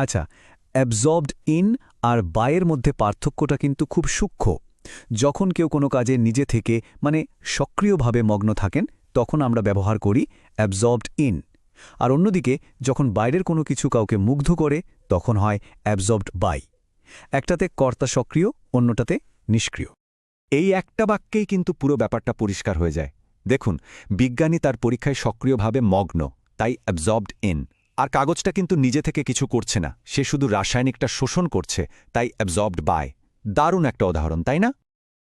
আচ্ছা, absorbed in আর বাইয়ের মধ্যে পার্থক্যটা কিন্তু খুব সূক্ষ্ম। যখন কেউ কোনো কাজে নিজে থেকে সক্রিয়ভাবে মগ্ন থাকেন তখন আমরা ব্যবহার করি অ্যাবজর্বড ইন। আর অন্যদিকে যখন বাইরের কোনো কিছু কাউকে মুগ্ধ করে তখন হয় অ্যাবজর্বড বাই। একটাতে কর্তা সক্রিয়, অন্যটাতে নিষ্ক্রিয়। এই একটা বাক্যেই কিন্তু পুরো ব্যাপারটা পরিষ্কার হয়ে যায়। দেখুন, বিজ্ঞানী তার পরীক্ষায় সক্রিয়ভাবে মগ্ন, তাই অ্যাবজর্বড ইন। আর কাগজটা কিন্তু নিজে থেকে কিছু করছে না, সে শুধু রাসায়নিকটা শোষণ করছে, তাই অ্যাবজর্বড বাই। দারুণ একটা উদাহরণ, তাই না?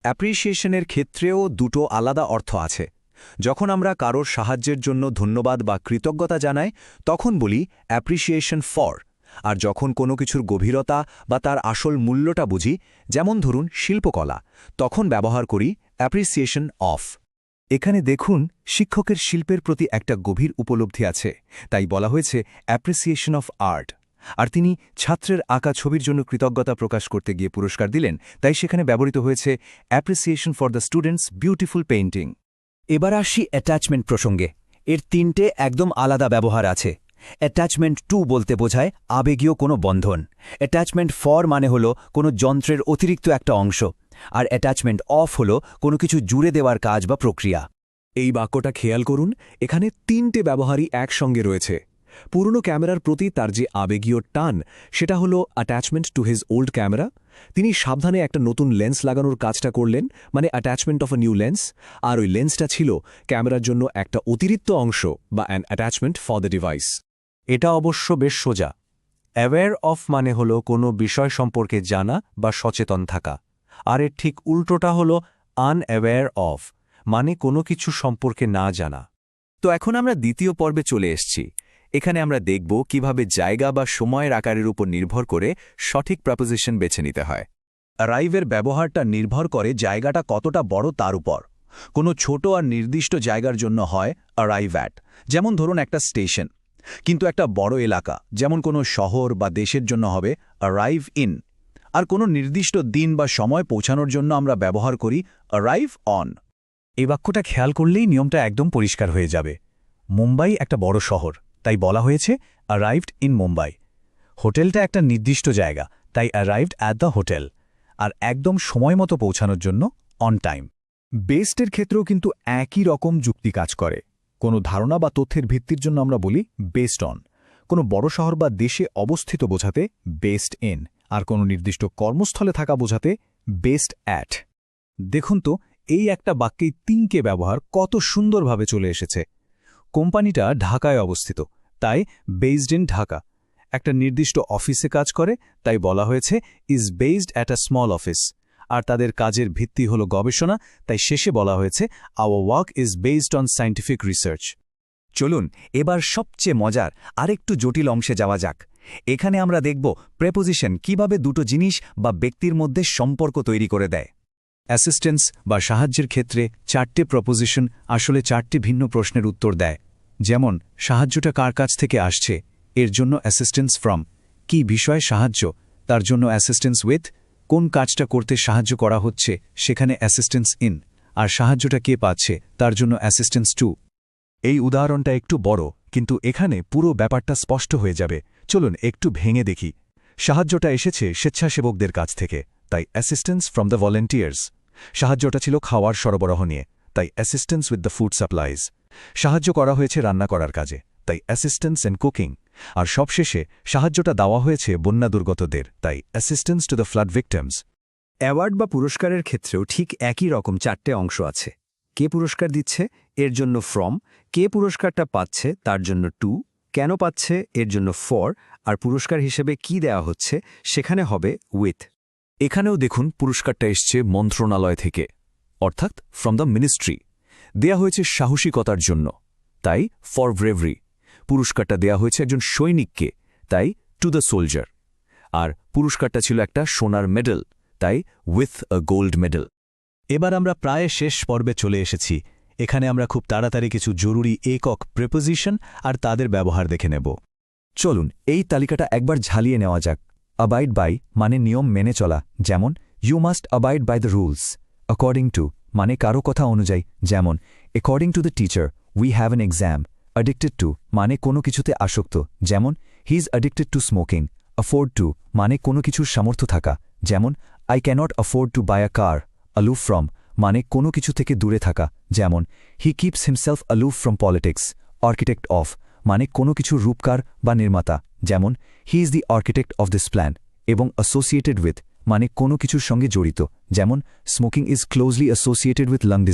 অ্যাপ্রিসিয়েশনের ক্ষেত্রেও দুটো আলাদা অর্থ আছে। যখন আমরা কারোর সাহায্যের জন্য ধন্যবাদ বা কৃতজ্ঞতা জানাই তখন বলি অ্যাপ্রিসিয়েশন ফর। আর যখন কোনো কিছুর গভীরতা বা তার আসল মূল্যটা বুঝি, যেমন ধরুন শিল্পকলা, তখন ব্যবহার করি অ্যাপ্রিসিয়েশন অফ। এখানে দেখুন, শিক্ষকের শিল্পের প্রতি একটা গভীর উপলব্ধি আছে, তাই বলা হয়েছে অ্যাপ্রিসিয়েশন অফ আর্ট। আর তিনি ছাত্রের আঁকা ছবির জন্য কৃতজ্ঞতা প্রকাশ করতে গিয়ে পুরস্কার দিলেন, তাই সেখানে ব্যবহৃত হয়েছে appreciation for the students beautiful painting. এবার আসি অ্যাটাচমেন্ট প্রসঙ্গে। এর তিনটে একদম আলাদা ব্যবহার আছে। অ্যাটাচমেন্ট টু বলতে বোঝায় আবেগীয় কোনো বন্ধন। অ্যাটাচমেন্ট ফর মানে হল কোনো যন্ত্রের অতিরিক্ত একটা অংশ। আর অ্যাটাচমেন্ট অফ হল কোনো কিছু জুড়ে দেওয়ার কাজ বা প্রক্রিয়া। এই বাক্যটা খেয়াল করুন, এখানে তিনটে ব্যবহারই একসঙ্গে রয়েছে। পুরনো ক্যামেরার প্রতি তার যে আবেগীয় টান, সেটা হলো attachment to his old camera. তিনি সাবধানে একটা নতুন লেন্স লাগানোর কাজটা করলেন, মানে attachment of a new lens. আর ওই লেন্সটা ছিল ক্যামেরার জন্য একটা অতিরিক্ত অংশ বা an attachment for the device. এটা অবশ্য বেশ সোজা। অ্যাওয়্যার অফ মানে হলো কোনো বিষয় সম্পর্কে জানা বা সচেতন থাকা। আর এর ঠিক উল্টোটা হলো আনঅ্যাওয়্যার অফ, মানে কোনো কিছু সম্পর্কে না জানা। তো এখন আমরা দ্বিতীয় পর্বে চলে এসেছি। এখানে আমরা দেখব কিভাবে জায়গা বা সময়ের আকারের উপর নির্ভর করে সঠিক প্রপোজিশন বেছে নিতে হয়। অ্যারাইভের ব্যবহারটা নির্ভর করে জায়গাটা কতটা বড় তার উপর। কোনো ছোট আর নির্দিষ্ট জায়গার জন্য হয় অ্যারাইভ অ্যাট, যেমন ধরুন একটা স্টেশন। কিন্তু একটা বড় এলাকা, যেমন কোনো শহর বা দেশের জন্য হবে অ্যারাইভ ইন। আর কোনো নির্দিষ্ট দিন বা সময় পৌঁছানোর জন্য আমরা ব্যবহার করি অ্যারাইভ অন। এই বাক্যটা খেয়াল করলেই নিয়মটা একদম পরিষ্কার হয়ে যাবে। মুম্বাই একটা বড় শহর, তাই বলা হয়েছে অ্যারাইভড ইন মুম্বাই। হোটেলটা একটা নির্দিষ্ট জায়গা, তাই অ্যারাইভড অ্যাট দ্য হোটেল। আর একদম সময় মতো পৌঁছানোর জন্য অন টাইম। বেসডের ক্ষেত্রেও কিন্তু একই রকম যুক্তি কাজ করে। কোনো ধারণা বা তথ্যের ভিত্তির জন্য আমরা বলি বেসড অন। কোনো বড় শহর বা দেশে অবস্থিত বোঝাতে বেসড ইন। আর কোনো নির্দিষ্ট কর্মস্থলে থাকা বোঝাতে বেসড অ্যাট। দেখুন তো, এই একটা বাক্যেই তিনকে ব্যবহার কত সুন্দরভাবে চলে এসেছে। কোম্পানিটা ঢাকায় অবস্থিত, তাই বেসড ইন ঢাকা। একটা নির্দিষ্ট অফিসে কাজ করে, তাই বলা হয়েছে is based at a small office. আর তাদের কাজের ভিত্তি হল গবেষণা, তাই শেষে বলা হয়েছে our work is based on scientific research. চলুন এবার সবচেয়ে মজার আরেকটু জটিল অংশে যাওয়া যাক। এখানে আমরা দেখব প্রেপোজিশন কিভাবে দুটো জিনিস বা ব্যক্তির মধ্যে সম্পর্ক তৈরি করে দেয়। অ্যাসিস্ট্যান্স বা সাহায্যের ক্ষেত্রে চারটে প্রপোজিশন আসলে চারটি ভিন্ন প্রশ্নের উত্তর দেয়। যেমন, সাহায্যটা কার কাছ থেকে আসছে, এর জন্য অ্যাসিস্ট্যান্স ফ্রম। কী বিষয়ে সাহায্য, তার জন্য অ্যাসিস্ট্যান্স উইথ। কোন কাজটা করতে সাহায্য করা হচ্ছে, সেখানে অ্যাসিস্ট্যান্স ইন। আর সাহায্যটা কে পাচ্ছে, তার জন্য অ্যাসিস্ট্যান্স টু। এই উদাহরণটা একটু বড়, কিন্তু এখানে পুরো ব্যাপারটা স্পষ্ট হয়ে যাবে। চলুন একটু ভেঙে দেখি। সাহায্যটা এসেছে স্বেচ্ছাসেবকদের কাছ থেকে, তাই অ্যাসিস্ট্যান্স ফ্রম দ্য ভলেন্টিয়ার্স। সাহায্যটা ছিল খাওয়ার সরবরাহ নিয়ে, তাই assistance with the food supplies. সাহায্য করা হয়েছে রান্না করার কাজে, তাই অ্যাসিস্ট্যান্স ইন কুকিং। আর সবশেষে সাহায্যটা দেওয়া হয়েছে বন্যা দুর্গতদের, তাই assistance to the flood victims. Award বা পুরস্কারের ক্ষেত্রেও ঠিক একই রকম চারটে অংশ আছে। কে পুরস্কার দিচ্ছে, এর জন্য ফ্রম। কে পুরস্কারটা পাচ্ছে, তার জন্য টু। কেন পাচ্ছে, এর জন্য ফর। আর পুরস্কার হিসেবে কি দেওয়া হচ্ছে, সেখানে হবে উইথ। এখানেও দেখুন, পুরস্কারটা এসছে মন্ত্রণালয় থেকে, অর্থাৎ ফ্রম দ্য মিনিস্ট্রি। দেয়া হয়েছে সাহসিকতার জন্য, তাই ফর ব্রেভরি। পুরস্কারটা দেয়া হয়েছে একজন সৈনিককে, তাই টু দ্য সোলজার। আর পুরস্কারটা ছিল একটা সোনার মেডেল, তাই উইথ আ গোল্ড মেডেল। এবার আমরা প্রায় শেষ পর্বে চলে এসেছি। এখানে আমরা খুব তাড়াতাড়ি কিছু জরুরি একক প্রেপোজিশন আর তাদের ব্যবহার দেখে নেব। চলুন এই তালিকাটা একবার ঝালিয়ে নেওয়া যাক। অ্যাবাইড বাই মানে নিয়ম মেনে চলা, যেমন you must abide by the rules. According to মানে কারো কথা অনুযায়ী, যেমন according to the teacher we have an exam. Addicted to মানে কোনো কিছুতে আসক্ত, যেমন he is addicted to smoking. Afford to মানে কোনো কিছুর সামর্থ্য থাকা, যেমন I can't afford to buy a car. aloof from মানে কোনো কিছু থেকে দূরে থাকা, যেমন he keeps himself aloof from politics. Architect of মানে কোনো কিছুর রূপকার বা নির্মাতা, যেমন he is the architect of this plan. এবং অ্যাসোসিয়েটেড উইথ মানে কোনো কিছুর সঙ্গে জড়িত, যেমন smoking is closely associated with lung disease.